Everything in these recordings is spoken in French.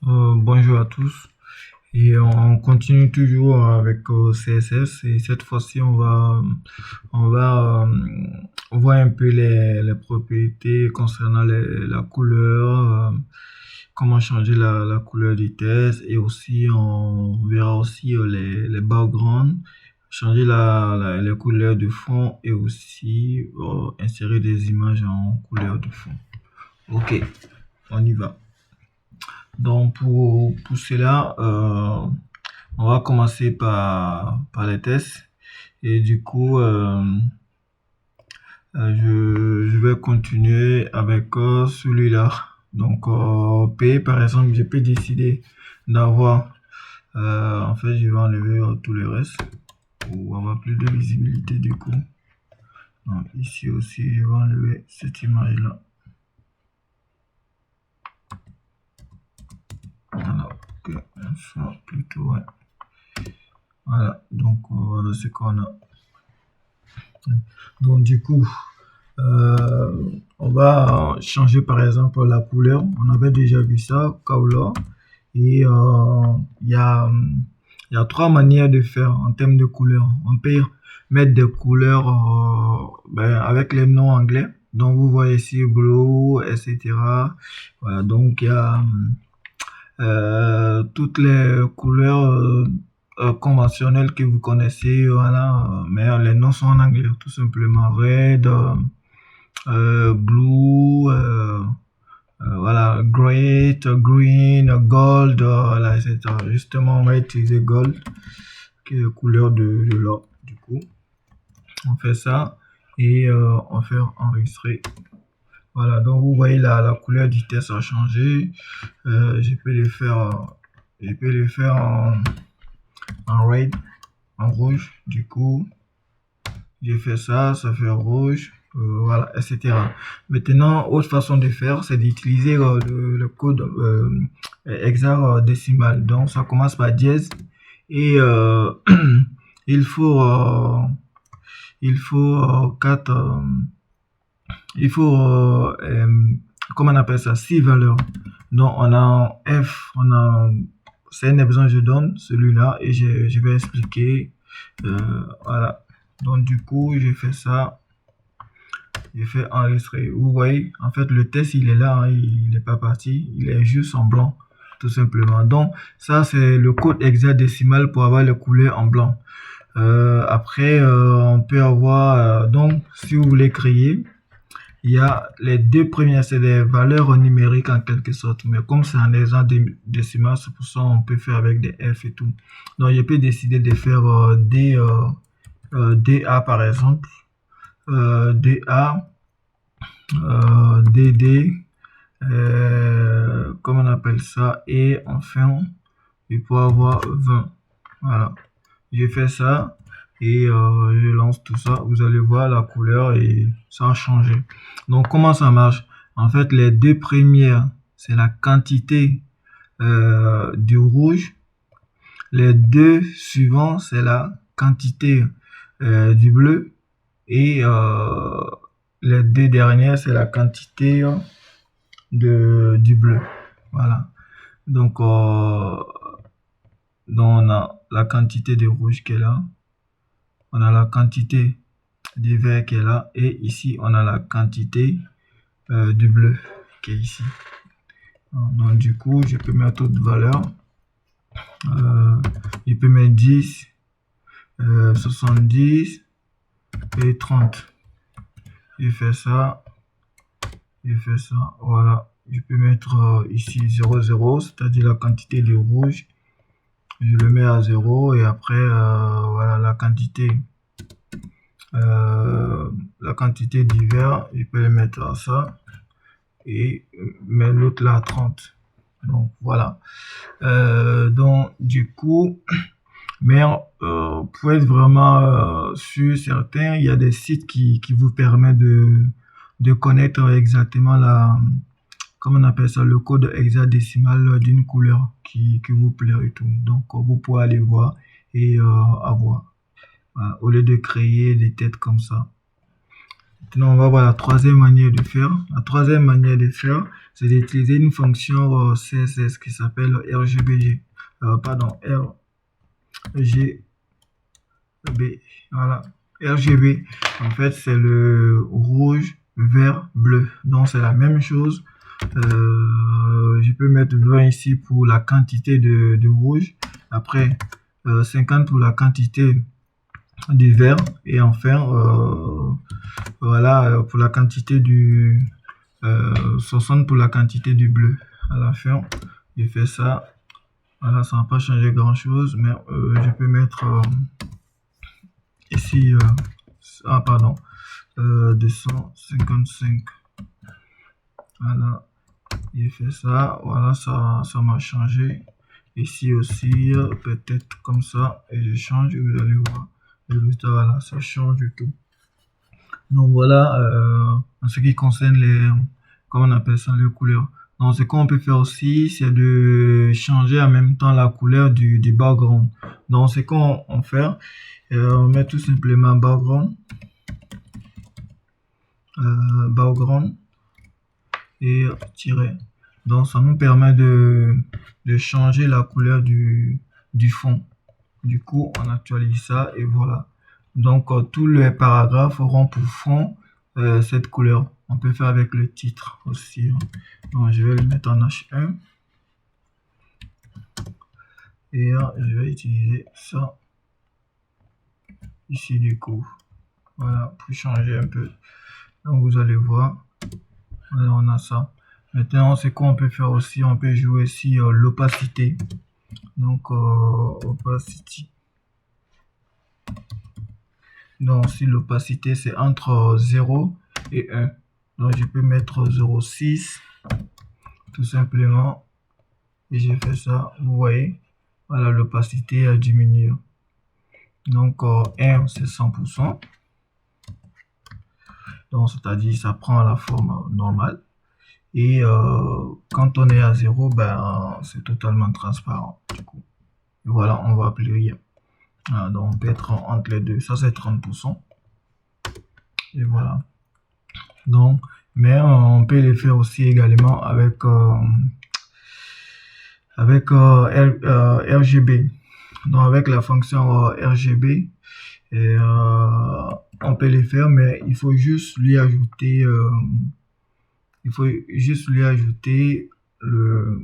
Bonjour à tous et on continue toujours avec CSS et cette fois-ci on va voir un peu les propriétés concernant la couleur, comment changer la couleur du test et aussi on verra aussi les backgrounds, changer les couleurs de fond et aussi insérer des images en couleur de fond. Ok, on y va. Donc pour cela, on va commencer par les tests. Et du coup, je vais continuer avec celui-là. Donc P, par exemple, je peux décider d'avoir, en fait, je vais enlever tout le reste pour avoir plus de visibilité du coup. Donc ici aussi, je vais enlever cette image-là. Voilà, ok, ça plutôt, ouais. Voilà, donc voilà ce qu'on a. Donc du coup, on va changer par exemple la couleur. On avait déjà vu ça, color. Et il y a trois manières de faire en termes de couleurs. On peut mettre des couleurs avec les noms anglais. Donc vous voyez ici blue, etc. Voilà, donc il y a toutes les couleurs conventionnelles que vous connaissez, voilà, mais les noms sont en anglais, tout simplement. Red, blue, voilà, great, green, gold, voilà, etc. Justement, on va utiliser gold, qui est la couleur de l'or. Du coup, on fait ça et on fait enregistrer. Voilà, donc vous voyez la couleur du test a changé. Je peux le faire en red, en rouge. Du coup, j'ai fait ça, ça fait rouge, voilà, etc. Maintenant, autre façon de faire, c'est d'utiliser le code hexadécimal. Donc, ça commence par dièse et il faut il faut 4 il faut comment on appelle ça, 6 valeurs. Donc on a F, on a c'est un exemple je donne celui-là et je vais expliquer, voilà. Donc du coup j'ai fait ça, j'ai fait enregistrer. Vous voyez, en fait le test il est là, hein, il n'est pas parti, il est juste en blanc tout simplement. Donc ça c'est le code hexadécimal pour avoir les couleurs en blanc. Après on peut avoir donc si vous voulez créer, il y a les deux premières, c'est des valeurs numériques en quelque sorte. Mais comme c'est un exemple décimal, c'est pour ça qu'on peut faire avec des F et tout. Donc, je peux décider de faire DA par exemple. DA, DD, comment on appelle ça. Et enfin, il peut avoir 20. Voilà. J'ai fait ça et je lance tout ça. Vous allez voir la couleur et ça a changé. Donc comment ça marche? En fait, les deux premières, c'est la quantité du rouge. Les deux suivants, c'est la quantité du bleu. Et les deux dernières, c'est la quantité du bleu. Voilà. Donc on a la quantité de rouge qui est là. On a la quantité du vert qui est là. Et ici, on a la quantité du bleu qui est ici. Donc, du coup, je peux mettre d'autres valeurs. Je peux mettre 10, 70 et 30. Je fais ça. Je fais ça. Voilà. Je peux mettre ici 0,0, c'est-à-dire la quantité de rouge. Je le mets à 0 et après, voilà la quantité du vert, je peux le mettre à ça et mettre l'autre là à 30. Donc voilà. Donc du coup, mais pour être vraiment sûr, certain, il y a des sites qui vous permettent de connaître exactement comment on appelle ça, le code hexadécimal d'une couleur qui vous plaît et tout. Donc vous pouvez aller voir et avoir. Voilà, au lieu de créer des têtes comme ça. Maintenant, on va voir la troisième manière de faire. La troisième manière de faire, c'est d'utiliser une fonction CSS qui s'appelle RGBG. Pardon, RGB. Voilà, RGB. En fait, c'est le rouge, vert, bleu. Donc, c'est la même chose. Je peux mettre 20 ici pour la quantité de rouge. Après, 50 pour la quantité du vert. Et enfin, voilà, pour la quantité du 60 pour la quantité du bleu. À la fin, je fais ça. Voilà, ça n'a pas changé grand chose, mais je peux mettre ici, pardon, 255. Voilà, j'ai fait ça. Voilà, ça m'a changé. Ici aussi, peut-être comme ça, et je change, et vous allez voir. Le résultat, voilà, ça change du tout. Donc voilà, en ce qui concerne les, comment on appelle ça, les couleurs. Donc ce qu'on peut faire aussi, c'est de changer en même temps la couleur du background. Donc ce qu'on fait, on met tout simplement background, background et tirer. Donc ça nous permet de changer la couleur du fond. Du coup, on actualise ça et voilà. Donc tous les paragraphes auront pour fond cette couleur. On peut faire avec le titre aussi. Donc je vais le mettre en H1 et je vais utiliser ça ici du coup. Voilà, pour changer un peu. Donc vous allez voir. Voilà, on a ça. Maintenant, c'est quoi on peut faire aussi? On peut jouer ici l'opacité. Donc opacity. Donc si l'opacité c'est entre 0 et 1. Donc je peux mettre 0,6 tout simplement. Et j'ai fait ça, vous voyez. Voilà, l'opacité a diminué. Donc 1 c'est 100%. Donc c'est-à-dire ça prend la forme normale. Et quand on est à 0, ben, c'est totalement transparent. Du coup. Et voilà, on voit plus rien. Voilà, donc on peut être entre les deux. Ça, c'est 30%. Et voilà. Donc, mais on peut les faire aussi également avec, RGB. Donc, avec la fonction RGB, et, on peut les faire, mais il faut juste lui ajouter...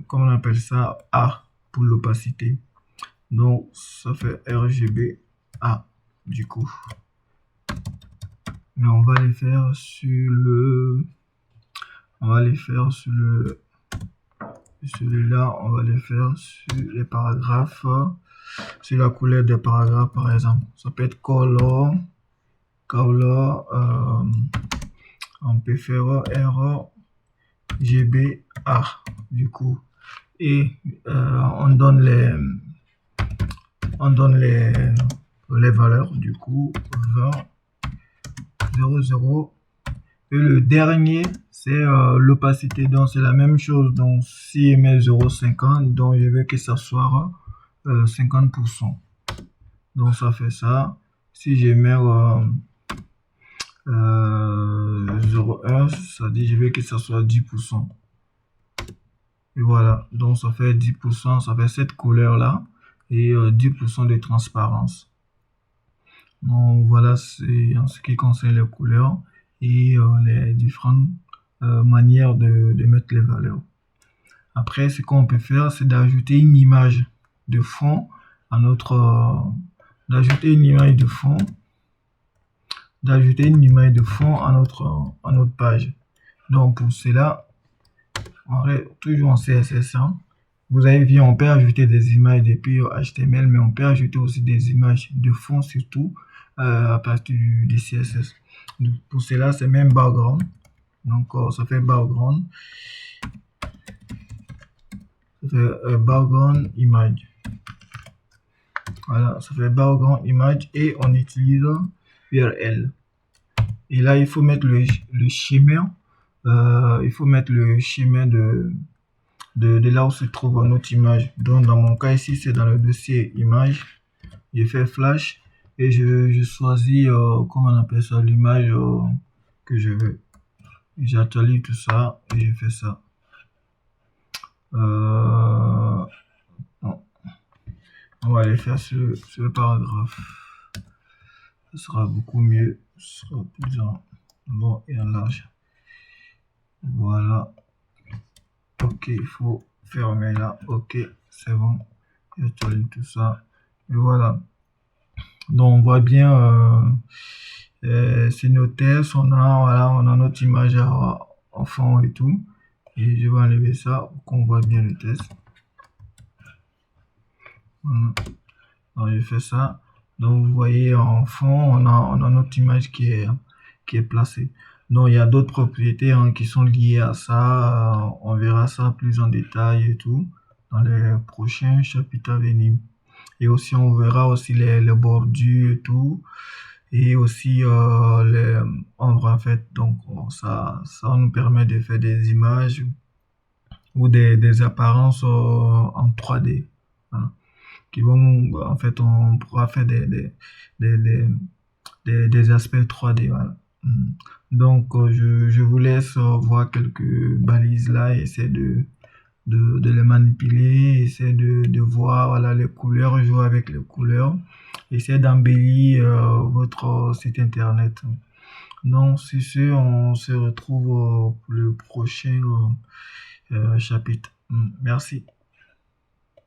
comment on appelle ça, A pour l'opacité. Donc ça fait RGB A du coup. Mais on va les faire sur le, celui-là, on va les faire sur les paragraphes, sur la couleur des paragraphes par exemple. Ça peut être color, on peut faire RGB A du coup. Et on donne les valeurs du coup 20 00 et le dernier c'est l'opacité, donc c'est la même chose. Donc si je mets 0,50, donc je veux que ça soit 50%, donc ça fait ça. Si je mets 0,1, ça dit je veux que ça soit 10%. Et voilà, donc ça fait 10%, ça fait cette couleur là et 10% de transparence. Donc voilà, c'est en ce qui concerne les couleurs et les différentes manières de mettre les valeurs. Après, ce qu'on peut faire, c'est d'ajouter une image de fond à notre d'ajouter une image de fond à notre page. Donc pour cela, on reste toujours en CSS. Vous avez vu, on peut ajouter des images depuis HTML, mais on peut ajouter aussi des images de fond, surtout à partir du CSS. Donc, pour cela, c'est même background. Donc, ça fait background. Ça fait background image. Voilà, ça fait background image et on utilise URL. Et là, il faut mettre le schéma. Il faut mettre le schéma de là où se trouve notre image. Donc dans mon cas ici, c'est dans le dossier image. Je fais flash et je choisis comment on appelle ça, l'image que je veux. J'actualise tout ça et je fais ça. Non, on va aller faire ce paragraphe. Ce sera beaucoup mieux. Ce sera plus en long et en large. Voilà. Ok, il faut fermer là. Ok, c'est bon. J'actualise tout ça. Et voilà. Donc, on voit bien c'est nos tests. Voilà, on a notre image en fond et tout. Et je vais enlever ça pour qu'on voit bien le test. Voilà. Donc, je fais ça. Donc, vous voyez en fond, on a notre image qui est placée. Donc, il y a d'autres propriétés qui sont liées à ça. On verra ça plus en détail et tout dans les prochains chapitres à venir. Et aussi, on verra aussi les bordures et tout. Et aussi les ombres en fait. Donc, ça nous permet de faire des images ou des apparences en 3D. Voilà. Qui vont, en fait, on pourra faire des, des, des aspects 3D. Voilà. Donc, je vous laisse voir quelques balises là et essayer de les manipuler, essayer de voir voilà, les couleurs, jouer avec les couleurs, essayer d'embellir votre site internet. Donc, sur ce, on se retrouve pour le prochain chapitre. Merci.